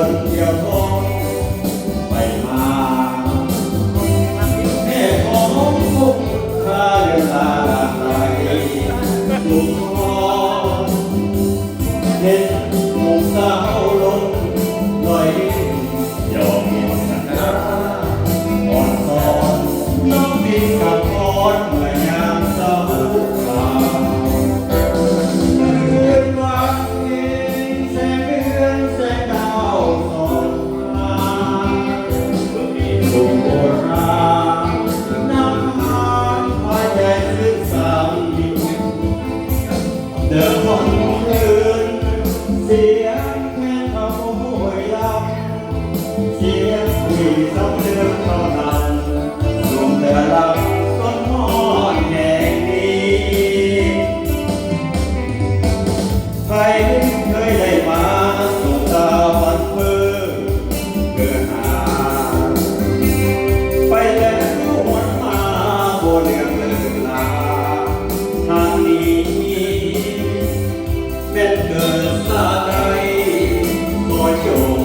คนเดียวทงไปมาแม่ของมุกข้าเดินลาไหลถูกคอเห็นมุกสาวลงลอยยอมเห็นสัญญาอ่อนซ้อนน้องบินกับพรเมื่อยามเศร้าคราเดินคนคืนเสียงแค่เขาโหยลับเสียงคุยซ้ำเรื่องเท่านั้นรวมแต่รักต้นมอนแห่งนี้ใครเคยได้มาสุขตาฝันเพ้อเกิดหาไปแล้วหวนมาโบเลืองเลือนลาทางนี้เป็นเกิดสาใดขอจง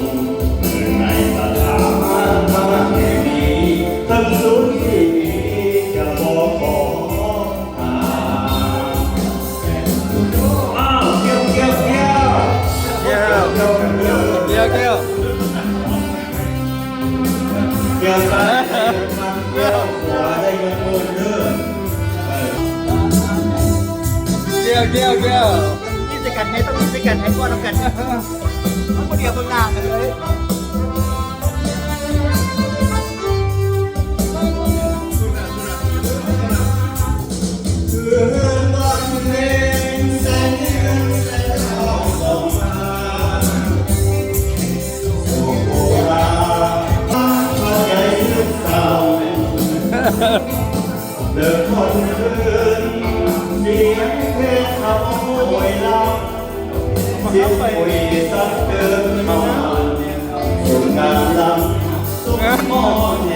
เกิดในสถานทางแห่งนี้ทั้งสุดที่มีจะบอกขอหาอ้าวเกี่ยวเกี่ยวเกี่ยวเกี่ยวเกี่ยวเกี่ยวเกี่ยวเกี่ยวเกี่ยวสายมันเกี่ยวหัวได้เงินหมื่นเด้อเกี่ยวเกี่ยวเกี่ยวจะกันให้ต้องจะกันให้พ่อทำกันต้องคนเดียวเบื้องหน้ากันเลยเดินคนคืนเสียงเพลงเขาโวยลาเสียงคุยสักเกินนอนสุดการลำสุดมอน